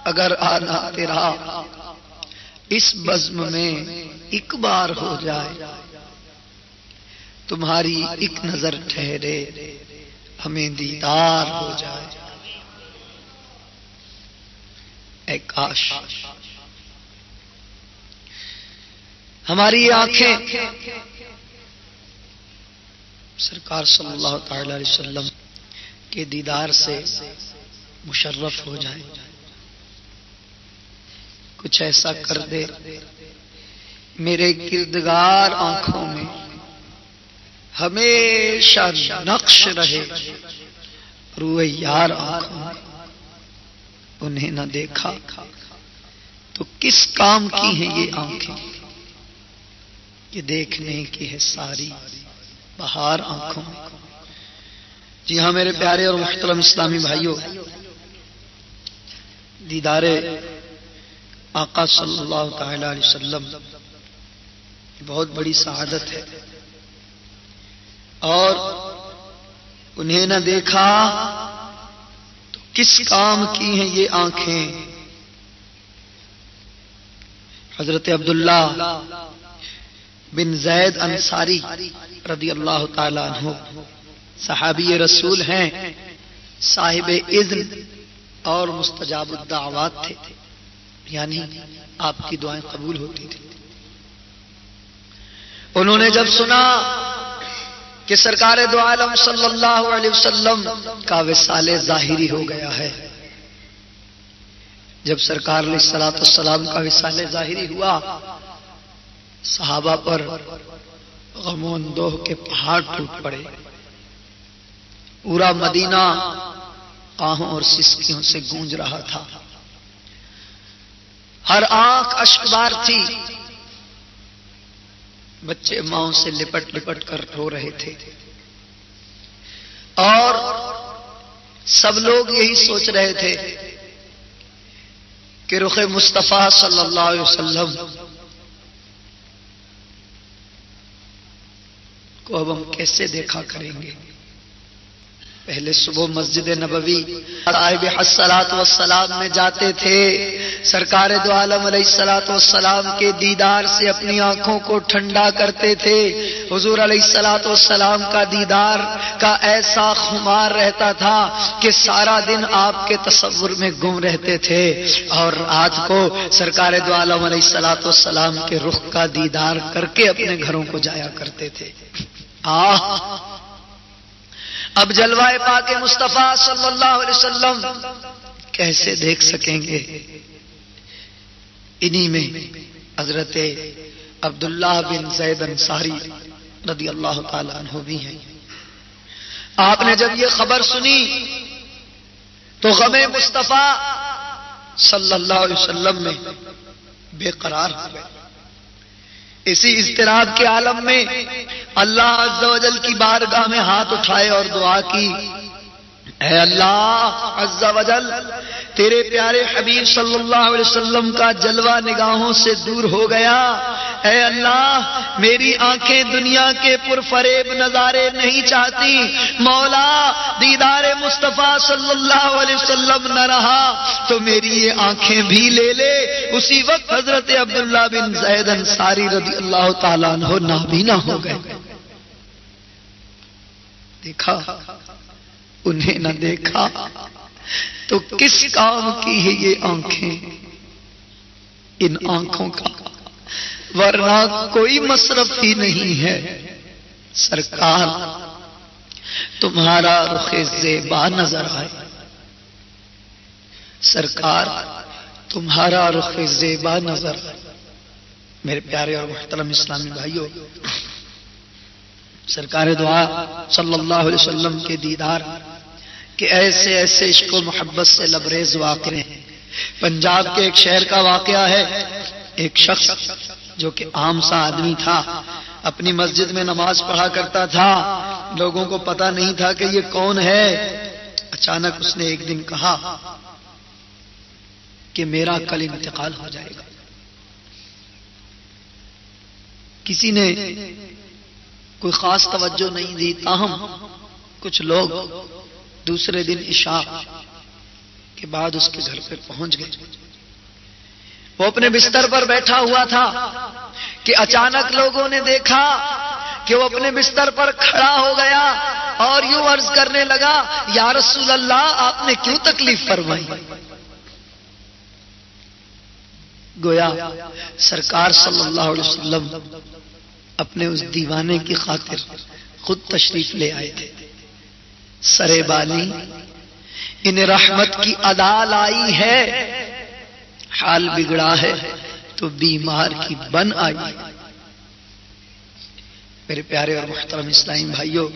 اگر آنا تیرا اس بزم میں ایک بار ہو جائے، تمہاری ایک نظر ٹھہرے ہمیں دیدار ہو جائے۔ اے کاش ہماری آنکھیں سرکار صلی اللہ تعالی علیہ وسلم کے دیدار سے مشرف ہو جائے۔ کچھ ایسا کر دے میرے کردگار آنکھوں میں ہمیشہ نقش رہے، روئے یار آنکھوں میں۔ انہیں نہ دیکھا تو کس کام کی ہیں یہ آنکھیں، یہ دیکھنے کی ہے ساری بہار آنکھوں میں۔ جی ہاں میرے پیارے اور محترم اسلامی بھائیوں، دیدار آقا صلی اللہ تعالی علیہ وسلم بہت بڑی سعادت ہے، اور انہیں نہ دیکھا تو کس کام کی ہیں یہ آنکھیں۔ حضرت عبداللہ بن زید انصاری رضی اللہ تعالی عنہ صحابی رسول ہیں، صاحب اذن اور مستجاب الدعوات تھے، یعنی آپ کی دعائیں قبول ہوتی تھی۔ انہوں نے جب سنا کہ سرکار دو عالم صلی اللہ علیہ وسلم کا وصال ظاہری ہو گیا ہے، جب سرکار علیہ الصلوۃ والسلام کا وصال ظاہری ہوا، صحابہ پر غم و اندوہ کے پہاڑ ٹوٹ پڑے۔ پورا مدینہ آہوں اور سسکیوں سے گونج رہا تھا، ہر آنکھ اشکبار تھی، بچے ماؤں سے لپٹ لپٹ کر رو رہے تھے، اور سب لوگ یہی سوچ رہے تھے کہ رخ مصطفیٰ صلی اللہ علیہ وسلم کو اب ہم کیسے دیکھا کریں گے۔ پہلے صبح مسجد نبوی صاحب الصلاۃ والسلام میں جاتے تھے، سرکار دو عالم علیہ الصلاۃ والسلام کے دیدار سے اپنی آنکھوں کو ٹھنڈا کرتے تھے۔ حضور علیہ الصلاۃ والسلام کا دیدار کا ایسا خمار رہتا تھا کہ سارا دن آپ کے تصور میں گم رہتے تھے، اور رات کو سرکار دو عالم علیہ الصلاۃ والسلام کے رخ کا دیدار کر کے اپنے گھروں کو جایا کرتے تھے۔ اب جلوہ پاک مصطفیٰ صلی اللہ علیہ وسلم کیسے دیکھ سکیں گے؟ انہی میں حضرت عبداللہ بن زید انصاری رضی اللہ تعالی عنہ بھی ہیں۔ آپ نے جب یہ خبر سنی تو غم مصطفیٰ صلی اللہ علیہ وسلم میں بے قرار ہو گئے۔ اسی اضطراب کے عالم میں اللہ عز و جل کی بارگاہ میں ہاتھ اٹھائے اور دعا کی، اے اللہ عز و جل، تیرے پیارے حبیب صلی اللہ علیہ وسلم کا جلوہ نگاہوں سے دور ہو گیا، اے اللہ میری آنکھیں دنیا کے پرفریب نظارے نہیں چاہتی، مولا دیدار مصطفیٰ صلی اللہ علیہ وسلم نہ رہا تو میری یہ آنکھیں بھی لے لے۔ اسی وقت حضرت عبداللہ بن زید انصاری رضی اللہ تعالیٰ عنہ نابینا ہو گئے۔ دیکھا انہیں نہ دیکھا تو کس کام کی ہے یہ آنکھیں، ان آنکھوں کا ورنہ کوئی مصرف ہی نہیں ہے۔ سرکار تمہارا رخ زیبا نظر آئے، سرکار تمہارا رخ زیبا نظر آئے۔ میرے پیارے اور محترم اسلامی بھائیوں، سرکار دعا صلی اللہ علیہ وسلم کے دیدار کہ ایسے ایسے عشق و محبت سے لبریز واقعے ہیں۔ پنجاب کے ایک شہر کا واقعہ ہے، ایک شخص جو کہ عام سا آدمی تھا، اپنی مسجد میں نماز پڑھا کرتا تھا، لوگوں کو پتہ نہیں تھا کہ یہ کون ہے۔ اچانک اس نے ایک دن کہا کہ میرا کل انتقال ہو جائے گا۔ کسی نے کوئی خاص توجہ نہیں دی، تاہم کچھ لوگ دوسرے دن عشاء کے بعد اس کے گھر پہ پہنچ گئے. وہ اپنے بستر پر بیٹھا ہوا تھا کہ اچانک لوگوں نے دیکھا کہ وہ اپنے بستر پر کھڑا ہو گیا اور یوں عرض کرنے لگا یا رسول اللہ آپ نے کیوں تکلیف فرمائی؟ گویا سرکار صلی اللہ علیہ وسلم اپنے اس دیوانے کی خاطر خود تشریف لے آئے تھے. سرے بالی انہیں رحمت کی ادا لائی ہے، حال بگڑا ہے تو بیمار کی بن آئی. میرے پیارے اور محترم اسلامی بھائیوں،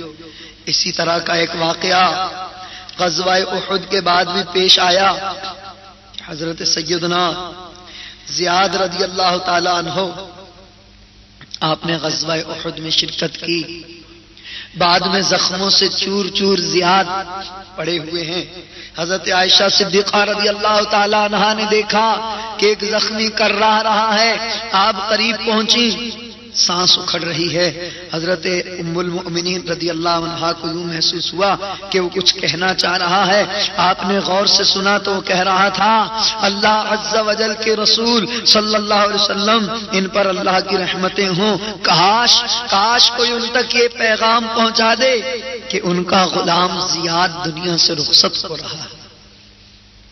اسی طرح کا ایک واقعہ غزوہ احد کے بعد بھی پیش آیا. حضرت سیدنا زیاد رضی اللہ تعالی عنہ آپ نے غزوہ احد میں شرکت کی. بعد میں زخموں سے چور چور زیاد پڑے ہوئے ہیں. حضرت عائشہ صدیقہ رضی اللہ تعالی عنہا نے دیکھا کہ ایک زخمی کر رہا ہے. آپ قریب پہنچی، سانس اکھڑ رہی ہے. حضرت ام المؤمنین رضی اللہ عنہا کو یوں محسوس ہوا کہ وہ کچھ کہنا چاہ رہا ہے. آپ نے غور سے سنا تو وہ کہہ رہا تھا اللہ عز و جل کے رسول صلی اللہ علیہ وسلم ان پر اللہ کی رحمتیں ہوں، کاش کوئی ان تک یہ پیغام پہنچا دے کہ ان کا غلام زیاد دنیا سے رخصت ہو رہا ہے.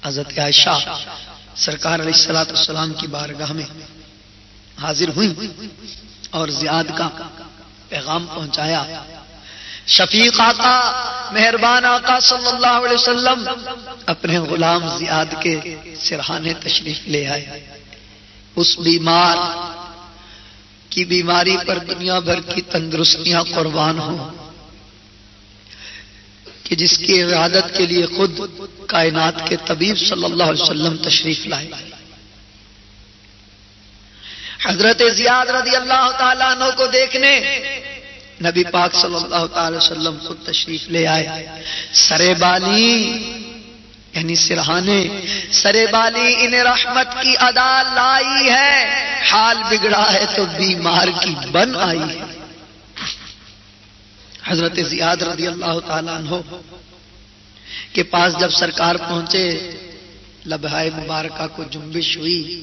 حضرت عائشہ سرکار علیہ الصلوۃ والسلام کی بارگاہ میں حاضر ہوئی اور زیاد کا پیغام پہنچایا. شفیق آقا، مہربان آقا صلی اللہ علیہ وسلم اپنے غلام زیاد کے سرہانے تشریف لے آئے. اس بیمار کی بیماری پر دنیا بھر کی تندرستیاں قربان ہوں کہ جس کی عیادت کے لیے خود کائنات کے طبیب صلی اللہ علیہ وسلم تشریف لائے. حضرت زیاد رضی اللہ تعالیٰ عنہ کو دیکھنے نبی پاک صلی اللہ تعالی وسلم خود تشریف لے آئے. سرے بالی یعنی سرہانے، سرے بالی انہیں رحمت کی ادا لائی ہے، حال بگڑا ہے تو بیمار کی بن آئی ہے. حضرت زیاد رضی اللہ تعالیٰ عنہ کے پاس جب سرکار پہنچے، لبہائے مبارکہ کو جنبش ہوئی،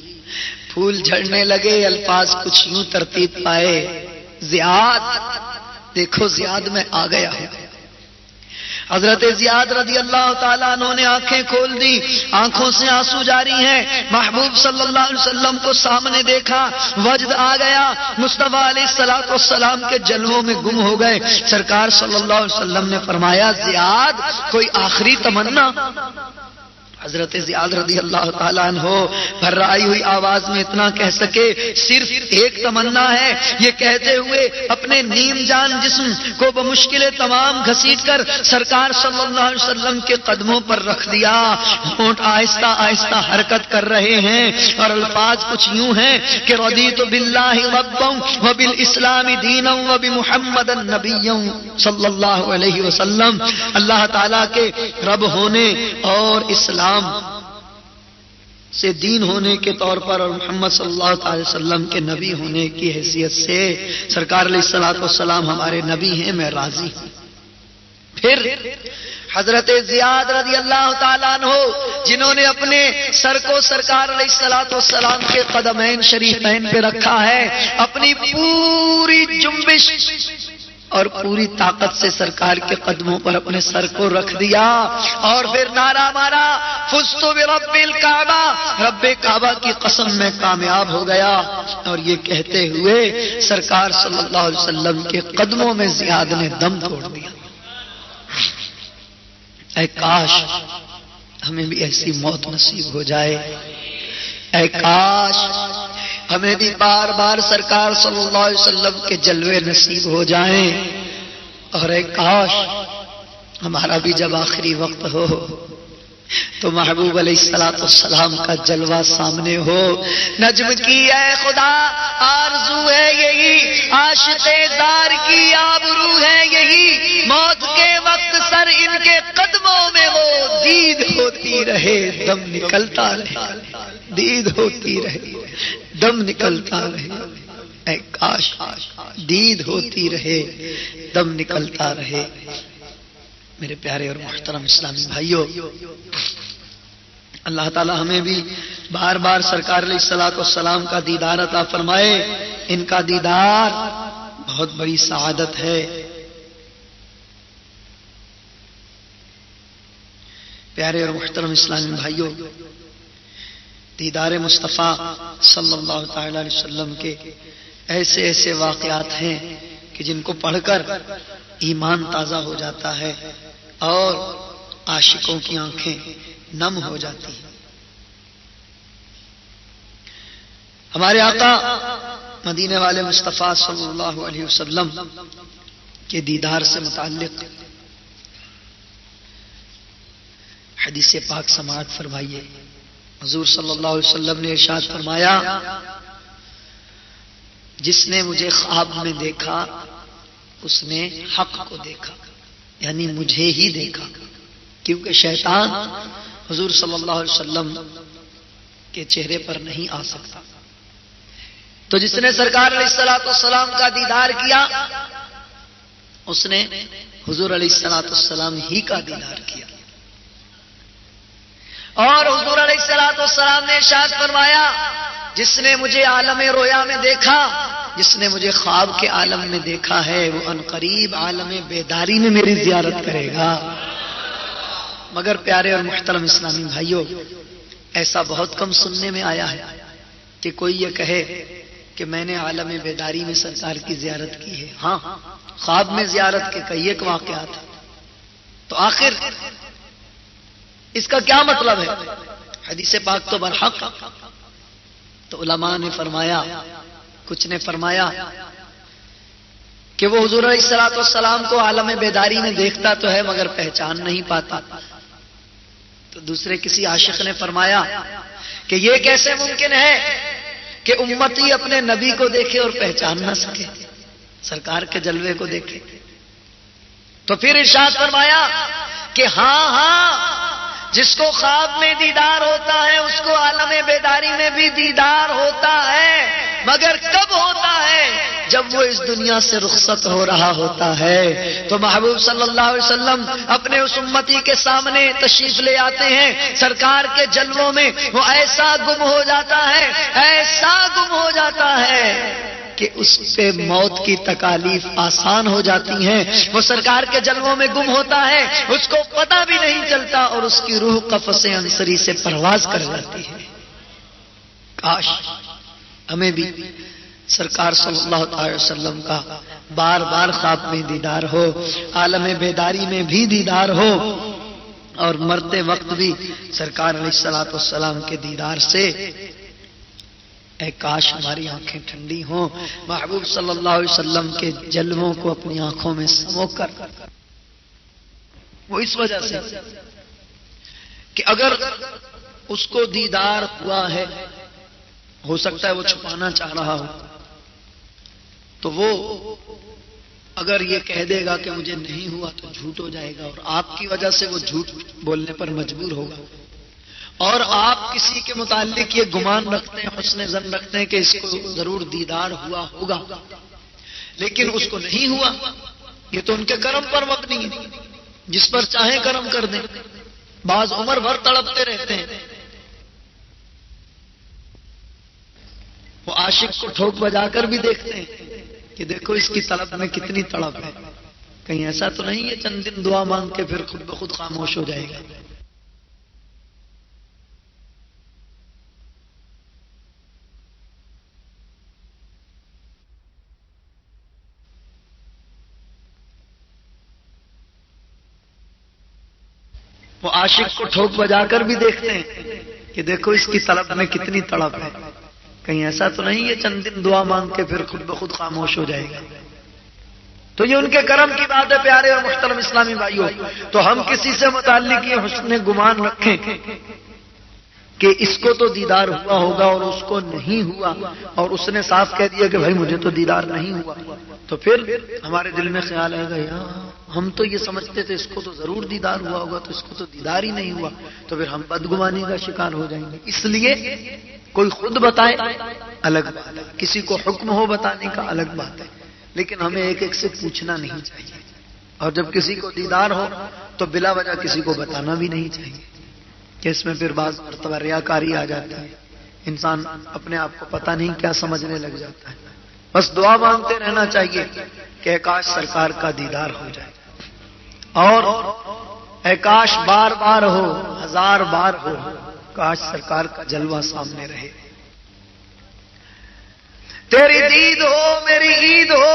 پھول جھڑنے لگے، الفاظ کچھ یوں ترتیب پائے زیاد دیکھو زیاد میں آ گیا ہوں. حضرت زیاد رضی اللہ تعالیٰ عنہ نے آنکھیں کھول دی، آنکھوں سے آنسو جاری ہیں. محبوب صلی اللہ علیہ وسلم کو سامنے دیکھا، وجد آ گیا، مصطفیٰ علیہ الصلوۃ والسلام کے جلووں میں گم ہو گئے. سرکار صلی اللہ علیہ وسلم نے فرمایا زیاد کوئی آخری تمنا؟ حضرت زیاد رضی اللہ تعالیٰ عنہ بھرائی ہوئی آواز میں اتنا کہہ سکے صرف ایک تمنا ہے. یہ کہتے ہوئے اپنے نیم جان جسم کو بمشکل تمام گھسیٹ کر سرکار صلی اللہ علیہ وسلم کے قدموں پر رکھ دیا. ہونٹ آہستہ آہستہ حرکت کر رہے ہیں اور الفاظ کچھ یوں ہیں کہ رضیت باللہ ربا وبالاسلام دینا وبمحمد نبی صلی اللہ علیہ وسلم. اللہ تعالیٰ کے رب ہونے اور اسلام سے دین ہونے کے طور پر اور محمد صلی اللہ علیہ وسلم کے نبی ہونے کی حیثیت سے سرکار علیہ الصلوۃ والسلام ہمارے نبی ہیں، میں راضی ہوں. پھر حضرت زیاد رضی اللہ تعالیٰ عنہ جنہوں نے اپنے سر کو سرکار علیہ الصلوۃ والسلام کے قدمین شریفین پہ رکھا ہے، اپنی پوری جنبش اور پوری طاقت سے سرکار کے قدموں پر اپنے سر کو رکھ دیا اور پھر نعرہ مارا فزت برب الکعبہ، رب کعبہ کی قسم میں کامیاب ہو گیا. اور یہ کہتے ہوئے سرکار صلی اللہ علیہ وسلم کے قدموں میں زیاد نے دم توڑ دیا. اے کاش ہمیں بھی ایسی موت نصیب ہو جائے، اے کاش ہمیں بھی بار بار سرکار صلی اللہ علیہ وسلم کے جلوے نصیب ہو جائیں، اور اے کاش ہمارا بھی جب آخری وقت ہو تو محبوب علیہ الصلوۃ والسلام کا جلوہ سامنے ہو. نجم کی اے خدا آرزو ہے یہی، عاشق زار کی آبرو ہے یہی، موت کے وقت سر ان کے قدموں میں ہو، دید ہوتی رہے دم نکلتا رہے، دید ہوتی رہے دم نکلتا رہے. اے کاش دید ہوتی رہے دم نکلتا رہے. میرے پیارے اور محترم اسلامی بھائیوں، اللہ تعالی ہمیں بھی بار بار سرکار علیہ الصلوۃ والسلام کا دیدار عطا فرمائے. ان کا دیدار بہت بڑی سعادت ہے. پیارے اور محترم اسلامی بھائیوں، دیدار مصطفیٰ صلی اللہ تعالی علیہ وسلم کے ایسے ایسے واقعات ہیں کہ جن کو پڑھ کر ایمان تازہ ہو جاتا ہے اور عاشقوں کی آنکھیں نم ہو جاتی ہیں. ہمارے آقا مدینے والے مصطفیٰ صلی اللہ علیہ وسلم کے دیدار سے متعلق حدیث پاک سماعت فرمائیے. حضور صلی اللہ علیہ وسلم نے ارشاد فرمایا، جس نے مجھے خواب میں دیکھا اس نے حق کو دیکھا، یعنی مجھے ہی دیکھا، کیونکہ شیطان حضور صلی اللہ علیہ وسلم کے چہرے پر نہیں آ سکتا. تو جس نے سرکار علیہ الصلوۃ والسلام کا دیدار کیا اس نے حضور علیہ الصلوۃ والسلام ہی کا دیدار کیا. اور حضور علیہ الصلوۃ والسلام نے ارشاد فرمایا، جس نے مجھے عالم رویا میں دیکھا، جس نے مجھے خواب کے عالم میں دیکھا ہے، وہ عنقریب عالم بیداری میں میری زیارت کرے گا. مگر پیارے اور محترم اسلامی بھائیوں، ایسا بہت کم سننے میں آیا ہے کہ کوئی یہ کہے کہ میں نے عالم بیداری میں سرکار کی زیارت کی ہے. ہاں، خواب میں زیارت کے کئی ایک واقعات ہیں. تو آخر اس کا کیا مطلب ہے؟ حدیث پاک تو برحق. تو علماء نے فرمایا، کچھ نے فرمایا کہ وہ حضور علیہ الصلوۃ والسلام کو عالم بیداری میں دیکھتا تو ہے مگر پہچان نہیں پاتا. تو دوسرے کسی عاشق نے فرمایا کہ یہ کیسے ممکن ہے کہ امتی اپنے نبی کو دیکھے اور پہچان نہ سکے، سرکار کے جلوے کو دیکھے. تو پھر ارشاد فرمایا کہ ہاں، جس کو خواب میں دیدار ہوتا ہے اس کو عالم بیداری میں بھی دیدار ہوتا ہے، مگر کب ہوتا ہے؟ جب وہ اس دنیا سے رخصت ہو رہا ہوتا ہے. تو محبوب صلی اللہ علیہ وسلم اپنے اس امتی کے سامنے تشریف لے آتے ہیں، سرکار کے جلووں میں وہ ایسا گم ہو جاتا ہے، ایسا گم ہو جاتا ہے کہ اس پہ موت کی تکالیف آسان ہو جاتی ہیں. وہ سرکار کے جلووں میں گم ہوتا ہے، اس کو پتہ بھی نہیں چلتا اور اس کی روح قفس عنصری سے پرواز کر جاتی ہے. کاش ہمیں بھی سرکار صلی اللہ علیہ وسلم کا بار بار خواب میں دیدار ہو، عالم بیداری میں بھی دیدار ہو، اور مرتے وقت بھی سرکار علیہ الصلوۃ والسلام کے دیدار سے اے کاش ہماری آنکھیں ٹھنڈی ہوں. محبوب صلی اللہ علیہ وسلم کے جلووں کو اپنی آنکھوں میں سمو کر، وہ اس وجہ سے کہ اگر اس کو دیدار ہوا ہے، ہو سکتا ہے وہ چھپانا چاہ رہا ہو، تو وہ اگر یہ کہہ دے گا کہ مجھے نہیں ہوا تو جھوٹ ہو جائے گا، اور آپ کی وجہ سے وہ جھوٹ بولنے پر مجبور ہوگا. اور آپ کسی کے متعلق یہ گمان رکھتے ہیں، حسن ظن رکھتے ہیں کہ اس کو ضرور دیدار ہوا ہوگا، لیکن اس کو نہیں ہوا. یہ تو ان کے کرم پر مبنی ہے، جس پر چاہیں کرم کر دیں. بعض عمر بھر تڑپتے رہتے ہیں. وہ عاشق کو ٹھوک بجا کر بھی دیکھتے ہیں کہ دیکھو اس کی طلب میں کتنی تڑپ ہے، کہیں ایسا تو نہیں ہے چند دن دعا مانگ کے پھر خود بخود خاموش ہو جائے گا. وہ عاشق کو ٹھوک بجا کر بھی دیکھتے ہیں کہ دیکھو اس کی طلب میں کتنی تڑپ ہے، کہیں ایسا تو نہیں ہے چند دن دعا مانگ کے پھر خود بخود خاموش ہو جائے گا. تو یہ ان کے کرم کی بات ہے. پیارے اور محترم اسلامی بھائیوں، تو ہم کسی سے متعلق یہ حسن گمان رکھیں کہ اس کو تو دیدار ہوا ہوگا اور اس کو نہیں ہوا، اور اس نے صاف کہہ دیا کہ بھائی مجھے تو دیدار نہیں ہوا، تو پھر ہمارے دل میں خیال آئے گا یار ہم تو یہ سمجھتے تھے اس کو تو ضرور دیدار ہوا ہوگا، تو اس کو تو دیدار ہی نہیں ہوا، تو پھر ہم بدگمانی کا شکار ہو جائیں گے. اس لیے کوئی خود بتائے الگ بات ہے، کسی کو حکم ہو بتانے کا الگ بات ہے، لیکن ہمیں ایک ایک سے پوچھنا نہیں چاہیے. اور جب کسی کو دیدار ہو تو بلا وجہ کسی کو بتانا بھی نہیں چاہیے. کہ اس میں پھر بعض مرتبہ ریاکاری آ جاتی ہے، انسان اپنے آپ کو پتہ نہیں کیا سمجھنے لگ جاتا ہے۔ بس دعا مانگتے رہنا چاہیے کہ کاش سرکار کا دیدار ہو جائے، اور اے کاش بار بار ہو، ہزار بار ہو، کاش سرکار کا جلوہ سامنے رہے۔ تیری دید ہو میری عید ہو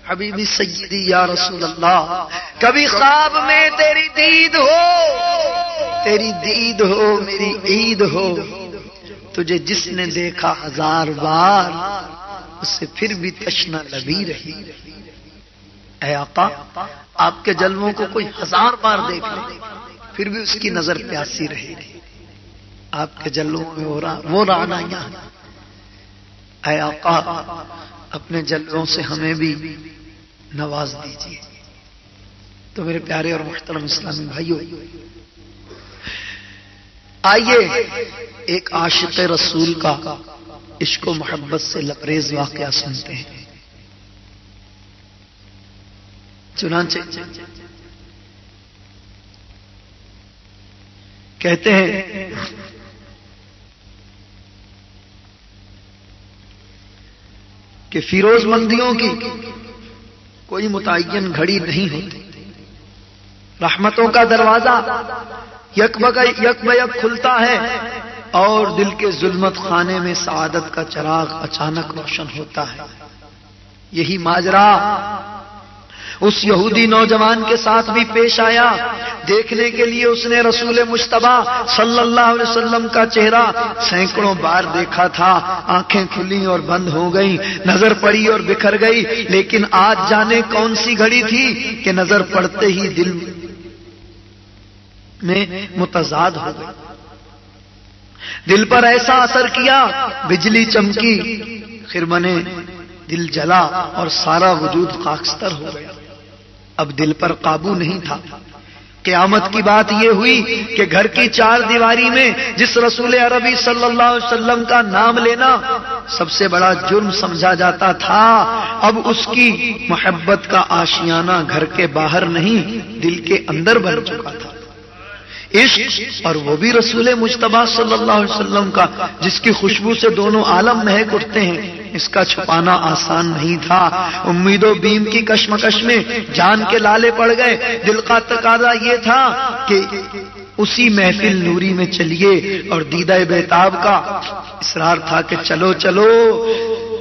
حبیبی سیدی یا رسول اللہ، کبھی خواب میں تیری دید ہو، تیری دید ہو میری عید ہو، تجھے جس نے دیکھا ہزار بار اسے پھر بھی تشنا لبی رہی۔ اے آقا، آپ کے جلووں کو کوئی ہزار بار دیکھ لے پھر بھی اس کی نظر پیاسی رہے، آپ کے جلووں میں وہ رعنائیاں ہیں۔ اے آقا، اپنے جلووں سے ہمیں بھی نواز دیجیے۔ تو میرے پیارے اور محترم اسلامی بھائیوں، آئیے ایک عاشق رسول کا عشق و محبت سے لبریز واقعہ سنتے ہیں۔ چنانچہ کہتے ہیں کہ فیروز مندیوں کی کوئی متعین گھڑی نہیں ہوتی، رحمتوں کا دروازہ یک بیک کھلتا ہے اور دل کے ظلمت خانے میں سعادت کا چراغ اچانک روشن ہوتا ہے۔ یہی ماجرا اس یہودی نوجوان کے ساتھ بھی پیش آیا۔ دیکھنے کے لیے اس نے رسول مجتبیٰ صلی اللہ علیہ وسلم کا چہرہ سینکڑوں بار دیکھا تھا، آنکھیں کھلی اور بند ہو گئیں، نظر پڑی اور بکھر گئی، لیکن آج جانے کون سی گھڑی تھی کہ نظر پڑتے ہی دل میں متضاد ہو گئی، دل پر ایسا اثر کیا، بجلی چمکی، خرمنے دل جلا اور سارا وجود خاکستر ہو گیا۔ اب دل پر قابو نہیں تھا۔ قیامت کی بات یہ ہوئی کہ گھر کی چار دیواری میں جس رسول عربی صلی اللہ علیہ وسلم کا نام لینا سب سے بڑا جرم سمجھا جاتا تھا، اب اس کی محبت کا آشیانہ گھر کے باہر نہیں دل کے اندر بن چکا تھا۔ عشق، اور وہ بھی رسول مجتبیٰ صلی اللہ علیہ وسلم کا، جس کی خوشبو سے دونوں عالم مہک اٹھتے ہیں، اس کا چھپانا آسان نہیں تھا۔ امید و بیم کی کشمکش میں جان کے لالے پڑ گئے۔ دل کا تقاضا یہ تھا کہ اسی محفل نوری میں چلیے، اور دیدہ بیتاب کا اصرار تھا کہ چلو چلو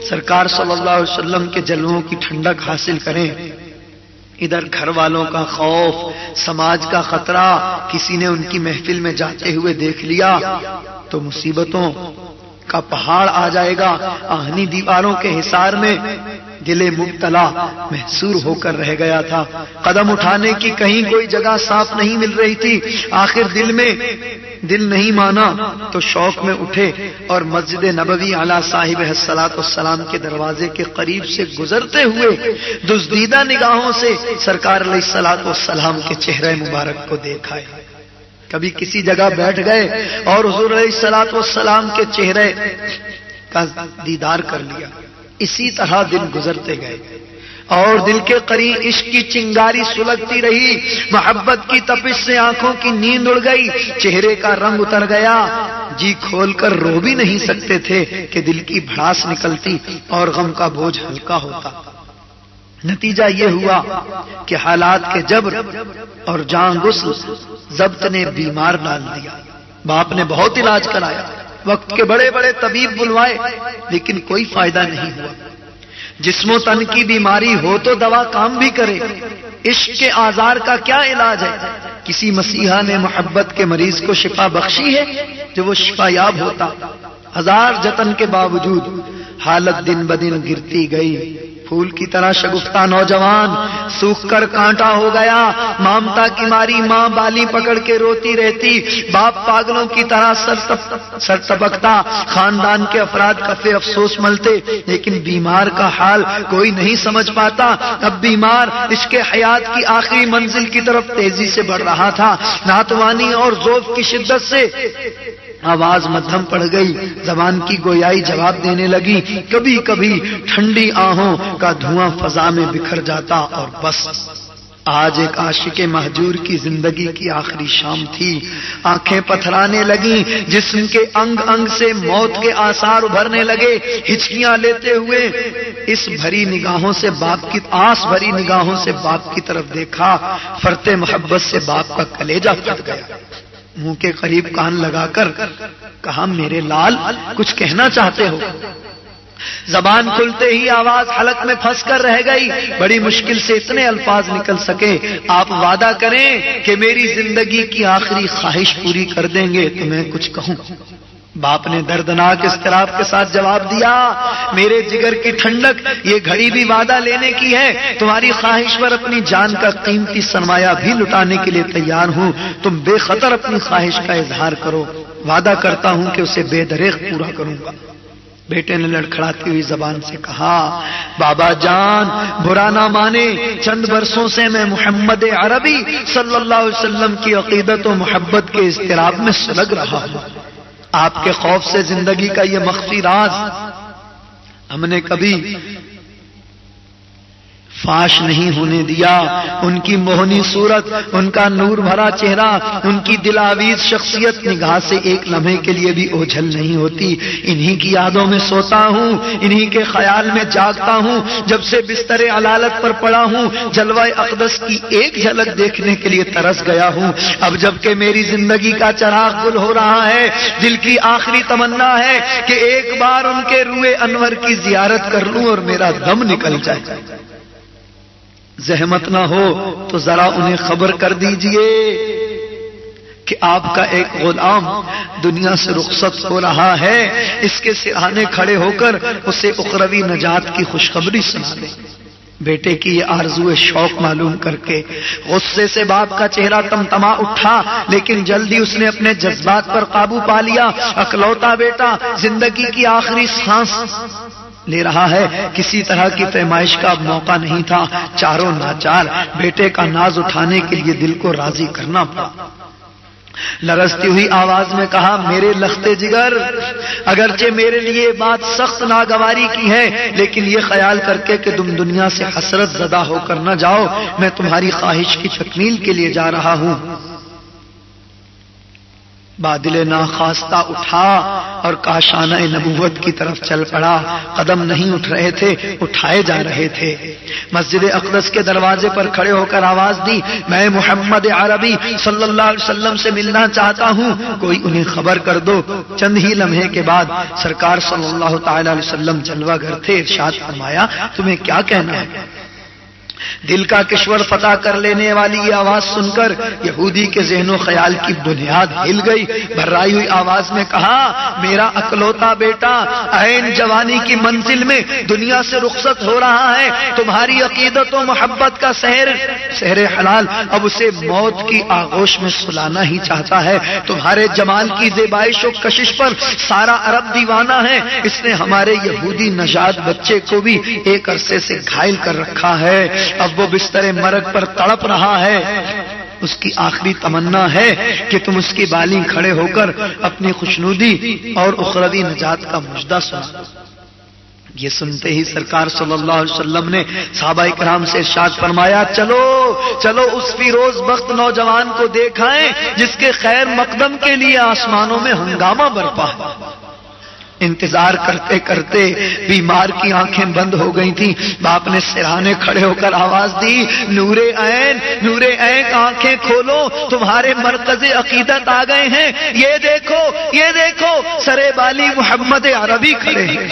سرکار صلی اللہ علیہ وسلم کے جلووں کی ٹھنڈک حاصل کریں۔ ادھر گھر والوں کا خوف، سماج کا خطرہ، کسی نے ان کی محفل میں جاتے ہوئے دیکھ لیا تو مصیبتوں کا پہاڑ آ جائے گا۔ آہنی دیواروں کے حصار میں دل مبتلا محصور ہو کر رہ گیا تھا۔ قدم اٹھانے کی کہیں کوئی جگہ صاف نہیں مل رہی تھی۔ آخر دل نہیں مانا تو شوق میں اٹھے اور مسجد نبوی علی صاحب الصلاۃ والسلام کے دروازے کے قریب سے گزرتے ہوئے دزدیدہ نگاہوں سے سرکار علیہ الصلاۃ والسلام کے چہرے مبارک کو دیکھا۔ کبھی کسی جگہ بیٹھ گئے اور حضور علیہ الصلاۃ والسلام کے چہرے کا دیدار کر لیا۔ اسی طرح دن گزرتے گئے اور دل کے قریب عشق کی چنگاری سلگتی رہی۔ محبت کی تپش سے آنکھوں کی نیند اڑ گئی، چہرے کا رنگ اتر گیا، جی کھول کر رو بھی نہیں سکتے تھے کہ دل کی بھڑاس نکلتی اور غم کا بوجھ ہلکا ہوتا۔ نتیجہ یہ ہوا کہ حالات کے جبر اور جان غسل ضبط نے بیمار ڈال دیا۔ باپ نے بہت علاج کرایا، وقت کے بڑے بڑے طبیب بلوائے، لیکن کوئی فائدہ نہیں ہوا۔ جسم و تن کی بیماری ہو تو دوا کام بھی کرے، عشق کے آزار کا کیا علاج ہے؟ کسی مسیحا نے محبت کے مریض کو شفا بخشی ہے جو وہ شفا یاب ہوتا؟ ہزار جتن کے باوجود حالت دن بدن گرتی گئی۔ پھول کی طرح شگفتہ نوجوان سوکھ کر کانٹا ہو گیا۔ مامتا کی ماری ماں بالی پکڑ کے روتی رہتی، باپ پاگلوں کی طرح سر ٹپکتا، خاندان کے افراد کفے افسوس ملتے، لیکن بیمار کا حال کوئی نہیں سمجھ پاتا۔ اب بیمار عشق حیات کی آخری منزل کی طرف تیزی سے بڑھ رہا تھا۔ ناتوانی اور ذوق کی شدت سے آواز مدھم پڑ گئی، زبان کی گویائی جواب دینے لگی، کبھی کبھی ٹھنڈی آہوں کا دھواں فضا میں بکھر جاتا اور بس آج ایک عاشق مہجور کی زندگی کی آخری شام تھی. آنکھیں پتھرانے لگیں، جسم کے انگ انگ سے موت کے آثار ابھرنے لگے. ہچکیاں لیتے ہوئے اس بھری نگاہوں سے باپ کی آس بھری نگاہوں سے باپ کی طرف دیکھا. فرتے محبت سے باپ کا کلیجہ پھٹ گیا. منہ کے قریب کان لگا کر کہا میرے لال کچھ کہنا چاہتے ہو؟ زبان کھلتے ہی آواز حلق میں پھنس کر رہ گئی. بڑی مشکل سے اتنے الفاظ نکل سکے، آپ وعدہ کریں کہ میری زندگی کی آخری خواہش پوری کر دیں گے تو میں کچھ کہوں. باپ نے دردناک اضطراب کے ساتھ جواب دیا، میرے جگر کی ٹھنڈک، یہ گھڑی بھی وعدہ لینے کی ہے. تمہاری خواہش پر اپنی جان کا قیمتی سرمایہ بھی لٹانے کے لیے تیار ہوں. تم بے خطر اپنی خواہش کا اظہار کرو، وعدہ کرتا ہوں کہ اسے بے دریغ پورا کروں گا. بیٹے نے لڑکھڑاتی ہوئی زبان سے کہا، بابا جان برا نہ مانے، چند برسوں سے میں محمد عربی صلی اللہ علیہ وسلم کی عقیدت و محبت کے اضطراب میں سلگ رہا ہوں. آپ کے خوف سے زندگی کا یہ مخفی راز ہم نے کبھی فاش نہیں ہونے دیا. ان کی موہنی صورت، ان کا نور بھرا چہرہ، ان کی دلاویز شخصیت نگاہ سے ایک لمحے کے لیے بھی اوجھل نہیں ہوتی. انہی کی یادوں میں سوتا ہوں، انہی کے خیال میں جاگتا ہوں. جب سے بستر علالت پر پڑا ہوں جلوہ اقدس کی ایک جھلک دیکھنے کے لیے ترس گیا ہوں. اب جب کہ میری زندگی کا چراغ گل ہو رہا ہے، دل کی آخری تمنا ہے کہ ایک بار ان کے روئے انور کی زیارت کر لوں اور میرا دم نکل جائے. زحمت نہ ہو تو ذرا انہیں خبر کر دیجئے کہ آپ کا ایک غلام دنیا سے رخصت ہو رہا ہے. اس کے سرانے کھڑے ہو کر اسے اخروی نجات کی خوشخبری سنا دیں. بیٹے کی یہ آرزو شوق معلوم کر کے غصے سے باپ کا چہرہ تمتما اٹھا، لیکن جلدی اس نے اپنے جذبات پر قابو پا لیا. اکلوتا بیٹا زندگی کی آخری سانس لے رہا ہے، کسی طرح کی پیمائش کا اب موقع نہیں تھا. چاروں ناچار بیٹے کا ناز اٹھانے کے لیے دل کو راضی کرنا پڑا. لرزتی ہوئی آواز میں کہا، میرے لختے جگر، اگرچہ میرے لیے بات سخت ناگواری کی ہے، لیکن یہ خیال کر کے کہ تم دنیا سے حسرت زدہ ہو کر نہ جاؤ، میں تمہاری خواہش کی تکمیل کے لیے جا رہا ہوں. بادل ناخواستہ اٹھا اور کاشانہ نبوت کی طرف چل پڑا. قدم نہیں اٹھ رہے تھے، اٹھائے جا رہے تھے. مسجد اقدس کے دروازے پر کھڑے ہو کر آواز دی، میں محمد عربی صلی اللہ علیہ وسلم سے ملنا چاہتا ہوں، کوئی انہیں خبر کر دو. چند ہی لمحے کے بعد سرکار صلی اللہ تعالی علیہ وسلم جلوہ گر تھے. ارشاد فرمایا، تمہیں کیا کہنا ہے؟ دل کا کشور فتح کر لینے والی یہ آواز سن کر یہودی کے ذہن و خیال کی بنیاد ہل گئی. بھرائی ہوئی آواز میں کہا، میرا اکلوتا بیٹا عین جوانی کی منزل میں دنیا سے رخصت ہو رہا ہے. تمہاری عقیدت و محبت کا سحر حلال اب اسے موت کی آغوش میں سلانا ہی چاہتا ہے. تمہارے جمال کی زیبائش و کشش پر سارا عرب دیوانہ ہے. اس نے ہمارے یہودی نژاد بچے کو بھی ایک عرصے سے گھائل کر رکھا ہے. اب وہ بستر مرگ پر تڑپ رہا ہے. اس کی آخری تمنا ہے کہ تم اس کی بالیں کھڑے ہو کر اپنی خوشنودی اور اخروی نجات کا مژدہ سنا. یہ سنتے ہی سرکار صلی اللہ علیہ وسلم نے صحابہ کرام سے ارشاد فرمایا، چلو چلو اس فیروز بخت نوجوان کو دیکھائیں جس کے خیر مقدم کے لیے آسمانوں میں ہنگامہ برپا ہے. انتظار کرتے کرتے بیمار کی آنکھیں بند ہو گئی تھیں. باپ نے سرانے کھڑے ہو کر آواز دی، نور عین نور عین، آنکھیں کھولو، تمہارے مرکز عقیدت آ گئے ہیں. یہ دیکھو سرے بالی محمد عربی کھڑے ہیں.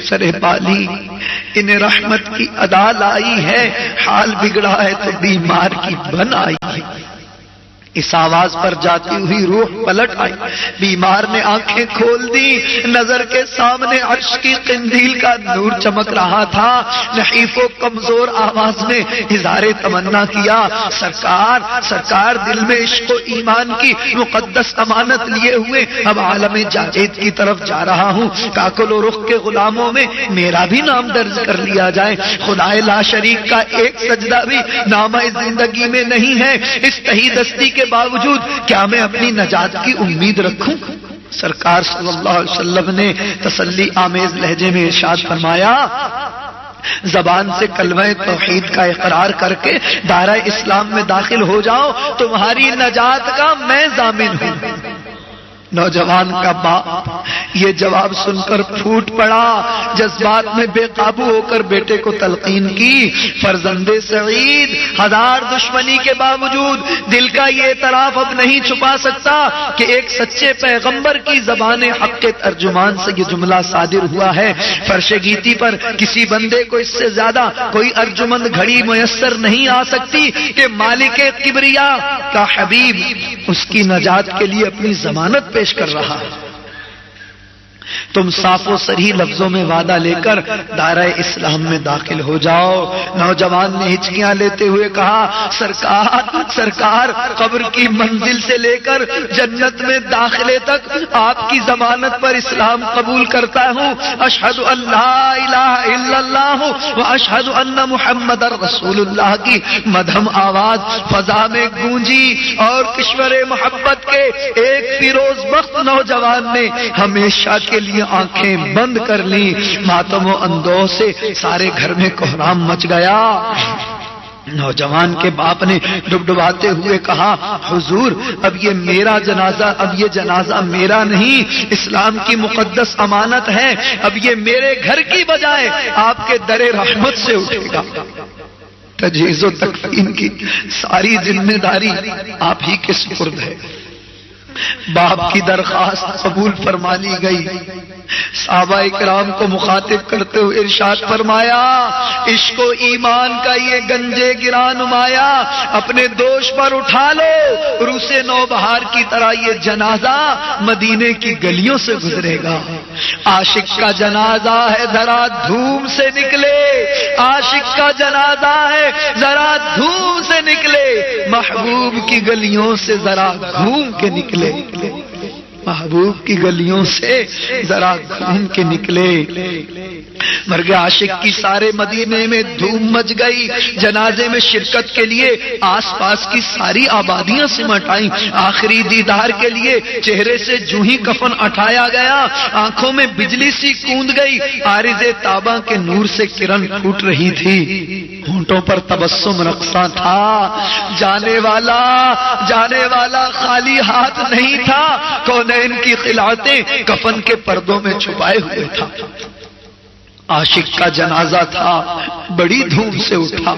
سرے بالی انہیں رحمت کی ادا لائی ہے، حال بگڑا ہے تو بیمار کی بن آئی ہے. اس آواز پر جاتی ہوئی روح پلٹ آئی. بیمار نے آنکھیں کھول دی. نظر کے سامنے عرش کی قندیل کا نور چمک رہا تھا. نحیف و کمزور آواز میں اظہار تمنا کیا، سرکار دل میں عشق و ایمان کی مقدس امانت لیے ہوئے اب عالم جاوید کی طرف جا رہا ہوں. کاکل و رخ کے غلاموں میں میرا بھی نام درج کر لیا جائے. خدائے لا شریک کا ایک سجدہ بھی نامہ زندگی میں نہیں ہے. اس تہی دستی کے باوجود کیا میں اپنی نجات کی امید رکھوں؟ سرکار صلی اللہ علیہ وسلم نے تسلی آمیز لہجے میں ارشاد فرمایا، زبان سے کلمہ توحید کا اقرار کر کے دائرہ اسلام میں داخل ہو جاؤ، تمہاری نجات کا میں ضامن ہوں۔ نوجوان کا باپ یہ جواب سن کر پھوٹ پڑا، جذبات میں بے قابو ہو کر بیٹے کو تلقین کی، فرزند سعید ہزار دشمنی کے باوجود دل کا یہ اعتراف اب نہیں چھپا سکتا کہ ایک سچے پیغمبر کی زبان حق کے ترجمان سے یہ جملہ صادر ہوا ہے۔ فرش گیتی پر کسی بندے کو اس سے زیادہ کوئی ارجمند گھڑی میسر نہیں آ سکتی کہ مالک کبریا کا حبیب اس کی نجات کے لیے اپنی ضمانت پیش کر رہا ہے۔ تم صاف و صریح لفظوں میں وعدہ لے کر دائرہ اسلام میں داخل ہو جاؤ۔ نوجوان نے ہچکیاں لیتے ہوئے کہا، سرکار قبر کی منزل سے لے کر جنت میں داخلے تک آپ کی ضمانت پر اسلام قبول کرتا ہوں۔ اشہد ان لا الہ الا اللہ و اشہد ان محمد رسول اللہ کی مدھم آواز فضا میں گونجی، اور کشور محبت کے ایک فیروز بخت نوجوان نے ہمیشہ کے لیے آنکھیں بند کر لی۔ ماتم و اندوہ سے سارے گھر میں کوہرام مچ گیا۔ نوجوان کے باپ نے ڈبڈباتے ہوئے کہا، حضور اب یہ میرا جنازہ، اب یہ جنازہ میرا نہیں، اسلام کی مقدس امانت ہے، اب یہ میرے گھر کی بجائے آپ کے در رحمت سے اٹھے گا۔ تجہیز و تکفین کی ساری ذمہ داری آپ ہی کے سپرد ہے۔ باپ کی درخواست قبول فرما لی گئی۔ صحابہ اکرام کو مخاطب کرتے ہوئے ارشاد فرمایا، عشق و ایمان کا یہ گنجے گرا نمایا اپنے دوش پر اٹھا لو، روس نوبہار کی طرح یہ جنازہ مدینے کی گلیوں سے گزرے گا۔ عاشق کا جنازہ ہے ذرا دھوم سے نکلے، عاشق کا جنازہ ہے ذرا دھوم سے نکلے، محبوب کی گلیوں سے ذرا گھوم کے نکلے، محبوب کی گلیوں سے ذرا گھوم کے نکلے۔ مرگ عاشق کی سارے مدینے میں دھوم مچ گئی۔ جنازے میں شرکت کے لیے آس پاس کی ساری آبادیاں سمٹ آئیں۔ آخری دیدار کے لیے چہرے سے جو ہی کفن اٹھایا گیا، آنکھوں میں بجلی سی کوند گئی، عارض تابہ کے نور سے کرن پھوٹ رہی تھی، ہونٹوں پر تبسم رقصاں تھا۔ جانے والا خالی ہاتھ نہیں تھا، کونین کی خلعتیں کفن کے پردوں میں چھپائے ہوئے تھا۔ عاشق کا جنازہ تھا، بڑی دھوم سے اٹھا۔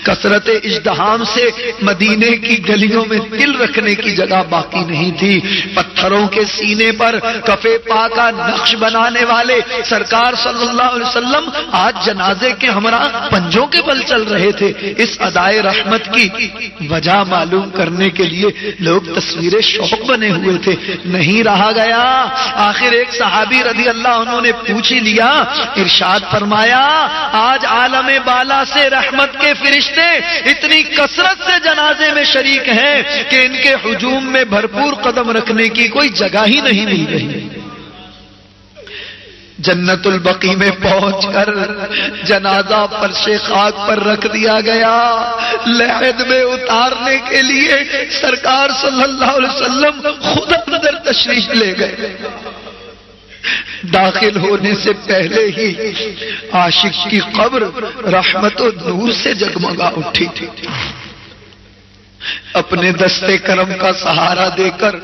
کثرت ازدحام سے مدینے کی گلیوں میں دل رکھنے کی جگہ باقی نہیں تھی۔ پتھروں کے سینے پر کفے پا کا نقش بنانے والے سرکار صلی اللہ علیہ وسلم آج جنازے کے ہمراہ پنجوں کے بل چل رہے تھے۔ اس ادائے رحمت کی وجہ معلوم کرنے کے لیے لوگ تصویر شوق بنے ہوئے تھے، نہیں رہا گیا۔ آخر ایک صحابی رضی اللہ عنہ نے پوچھ ہی لیا، ارشاد فرمایا، آج عالم بالا سے رحمت کے فرشتے اتنی کثرت سے جنازے میں شریک ہیں کہ ان کے ہجوم میں بھرپور قدم رکھنے کی کوئی جگہ ہی نہیں مل رہی۔ جنت البقیع میں پہنچ کر جنازہ فرش خاک پر رکھ دیا گیا۔ لحد میں اتارنے کے لیے سرکار صلی اللہ علیہ وسلم خود اندر تشریف لے گئے۔ داخل ہونے سے پہلے ہی عاشق کی قبر رحمت و نور سے جگمگا اٹھی تھی۔ اپنے دستے کرم کا سہارا دے کر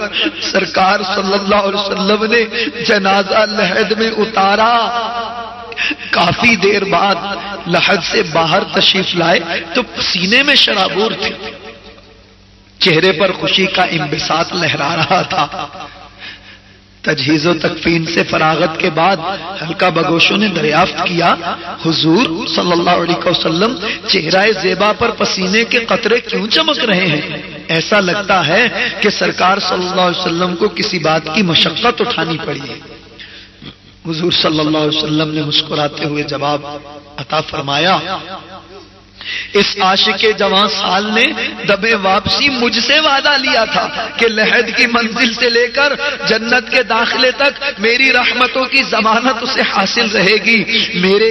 سرکار صلی اللہ علیہ وسلم نے جنازہ لحد میں اتارا۔ کافی دیر بعد لحد سے باہر تشریف لائے تو سینے میں شرابور تھے، چہرے پر خوشی کا انبساط لہرا رہا تھا۔ تجہیز و تکفین سے فراغت کے بعد حلقہ بگوشوں نے دریافت کیا، حضور صلی اللہ علیہ وسلم چہرہ زیبا پر پسینے کے قطرے کیوں چمک رہے ہیں؟ ایسا لگتا ہے کہ سرکار صلی اللہ علیہ وسلم کو کسی بات کی مشقت اٹھانی پڑی ہے۔ حضور صلی اللہ علیہ وسلم نے مسکراتے ہوئے جواب عطا فرمایا، اس عاشق جوان سال نے دبے واپسی مجھ سے وعدہ لیا تھا کہ لحد کی منزل سے لے کر جنت کے داخلے تک میری رحمتوں کی ضمانت اسے حاصل رہے گی۔ میرے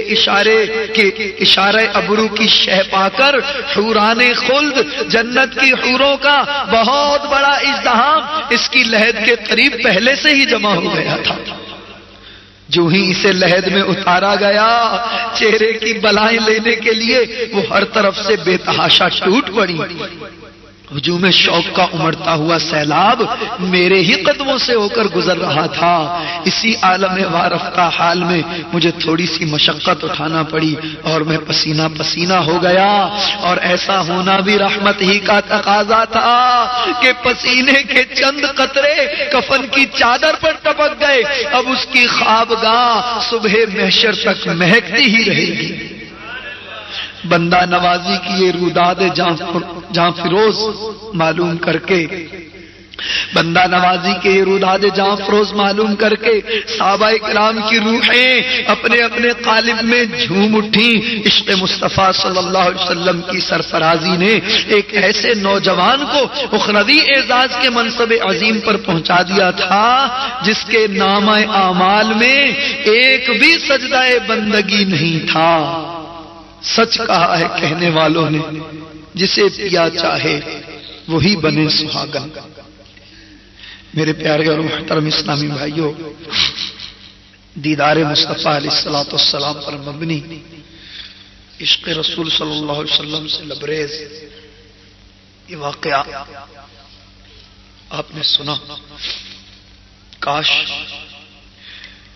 اشارے ابرو کی شہ پا کر حوران خلد، جنت کی حوروں کا بہت بڑا ازدحام اس کی لحد کے قریب پہلے سے ہی جمع ہو گیا تھا۔ جو ہی اسے لحد میں اتارا گیا چہرے کی بلائیں لینے کے لیے وہ ہر طرف سے بے تحاشا ٹوٹ پڑی. ہجوم شوق کا امڑتا ہوا سیلاب میرے ہی قدموں سے ہو کر گزر رہا تھا. اسی عالم وارفتہ حال میں مجھے تھوڑی سی مشقت اٹھانا پڑی اور میں پسینہ پسینہ ہو گیا. اور ایسا ہونا بھی رحمت ہی کا تقاضا تھا کہ پسینے کے چند قطرے کفن کی چادر پر ٹپک گئے. اب اس کی خوابگاہ صبح محشر تک مہکتی ہی رہے گی. بندہ نوازی کی یہ روداد جاں فروز معلوم کر کے بندہ نوازی کے یہ روداد جاں فروز معلوم کر کے صحابہ کرام کی روحیں اپنے اپنے قالب میں جھوم اٹھیں. عشق مصطفیٰ صلی اللہ علیہ وسلم کی سرفرازی نے ایک ایسے نوجوان کو اخروی اعزاز کے منصب عظیم پر پہنچا دیا تھا جس کے نامہ اعمال میں ایک بھی سجدہ بندگی نہیں تھا. سچ کہا ہے کہنے والوں نے جسے پیا چاہے وہی بنے سہاگن. میرے پیارے اور محترم اسلامی بھائیوں، دیدار مصطفیٰ علیہ الصلوۃ والسلام پر مبنی عشق رسول صلی اللہ علیہ وسلم سے لبریز یہ واقعہ آپ نے سنا. کاش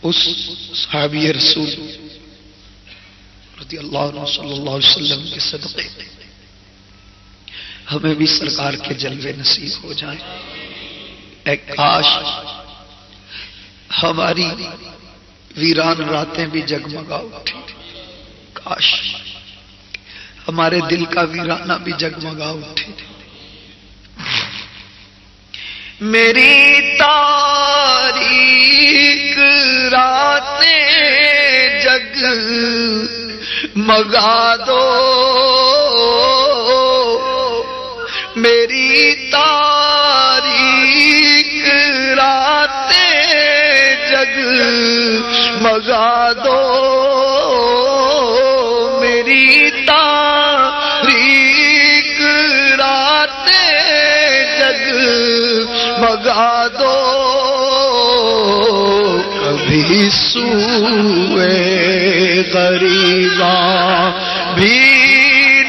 اس صحابی رسول رضی اللہ عنہ صلی اللہ علیہ وسلم کے صدقے ہمیں بھی سرکار کے جلوے نصیب ہو جائیں. اے کاش ہماری ویران راتیں بھی جگمگا اٹھیں. کاش ہمارے دل کا ویرانہ بھی جگمگا اٹھے. میری تاریک راتیں جگ مگا دو، میری تاریک راتیں جگ مگا دو، میری تاریک راتیں جگ مگا دو. کبھی سوئے غریباں بھی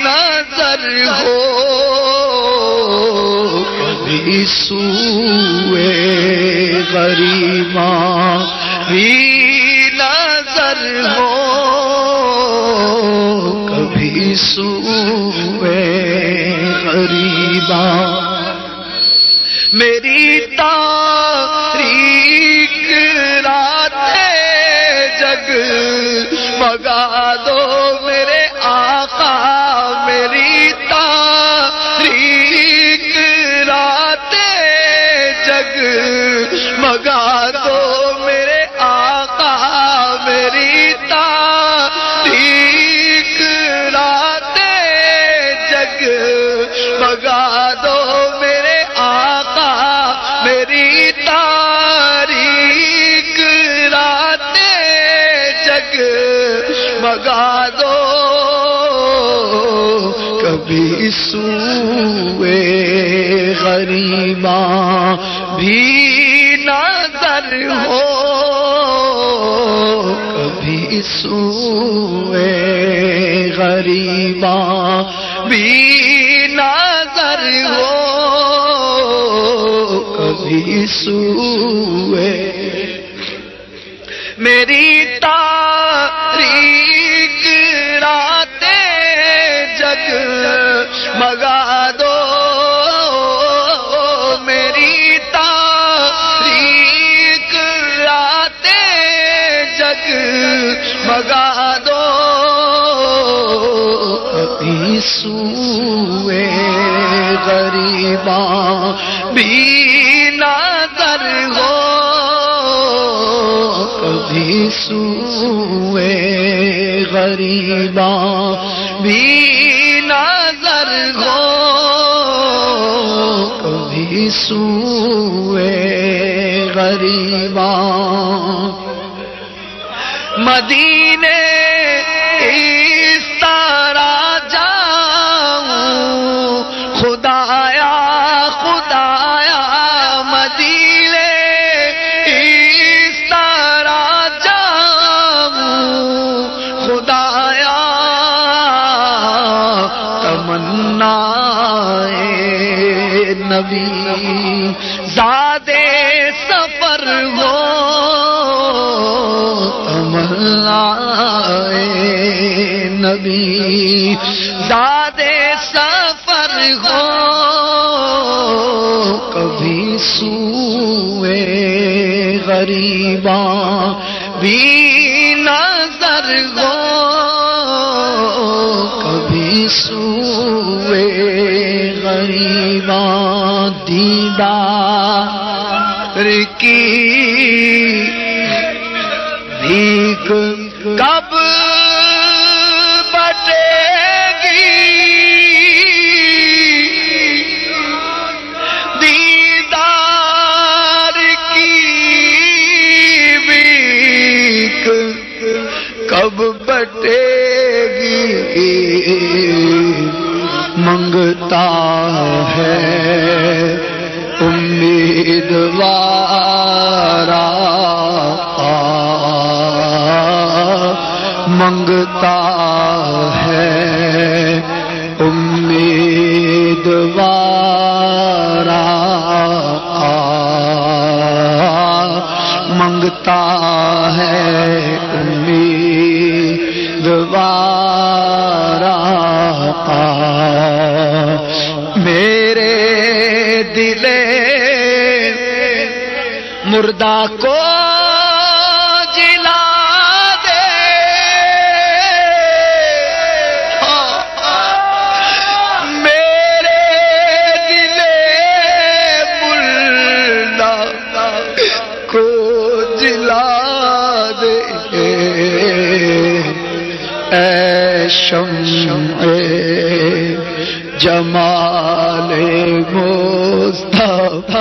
نظر ہو، کبھی سوئے غریباں بھی نظر ہو، کبھی سوئے غریباں. میری تاریک راتیں جگ مگا دو میرے آقا، میری تاریک راتیں جگ مگا دو میرے آقا، میری تاریک راتیں جگ مگا دو میرے آقا، میری تاریک راتیں جگ مگا دو. کبھی سوئے غریباں بھی نظر ہو، کبھی سوئے غریباں بھی نظر ہو، کبھی سوئے. میری تاریک راتیں جگ مگا دو، میری تاریک راتیں جگ مگا دو. کبھی سوئے غریباں بھی نظر ہو، کبھی سوئے غریباں بھی نظر ہو، کبھی سوئے غریباں. مدینے اس طرح جاؤں خدایا خدایا، مدینے اس طرح جاؤں نبی زادے سفر ہو تمنا نبی زادے سفر ہو کبھی سوئے غریباں بھی نظر ہو کبھی سوئے غریباں دیدار کی بھیک کب بٹے گی دیدار کی بھیک کب بٹے گی منگتا ہے امیدوارا منگتا ہے امیدوارا منگتا ہے امیدوارا میرے دل مردہ کو جلا دے میرے دل مردہ کو جلا دے اے شمع جمال مصطفی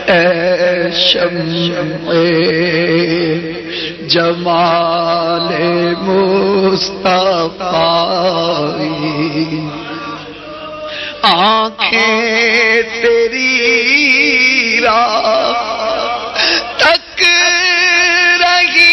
اے شمع جمال مصطفی آنکھیں تیری راہ تک رہی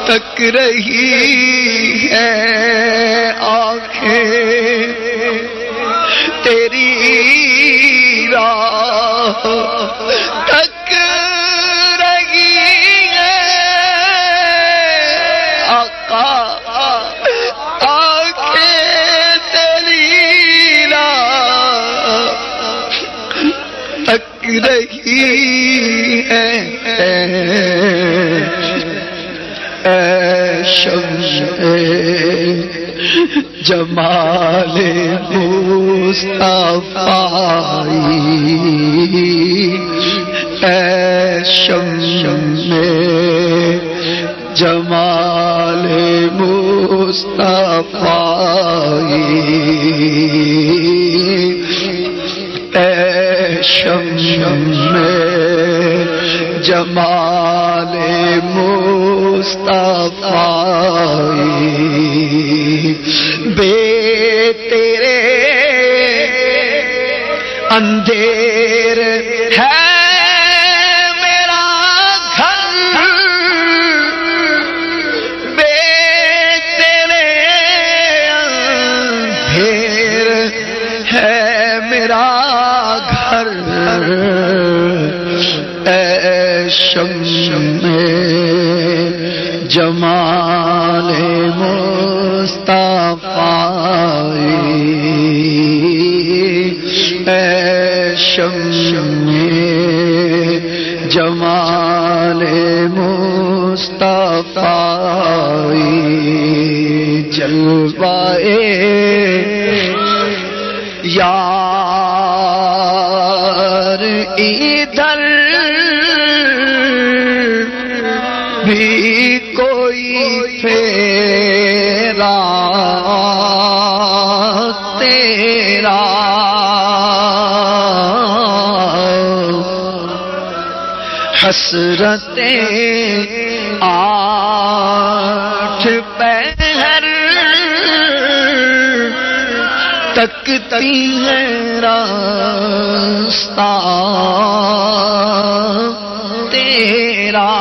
تک رہی ہے آنکھیں تیری راہ تک رہی ہے آقا آنکھیں تیری راہ تک رہی ہے اے شمع جمال مصطفی اے شمع جمال مصطفی اے شمع جمال مصطفی بے تیرے اندھیر ہے میرا گھر بے تیرے اندھیر ہے میرا گھر اے شمع جمال مصطفی اے شمع جمال مصطفی جلوائے یار ادھر بھی کوئی پھیرا تیرا حسرتیں آٹھ پہر تکتی ہیں راہ راستہ تیرا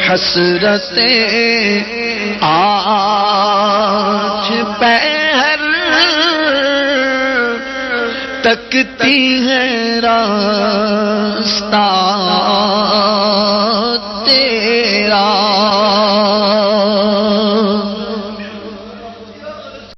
حسرت آج پہر تکتی ہے راستہ تیرا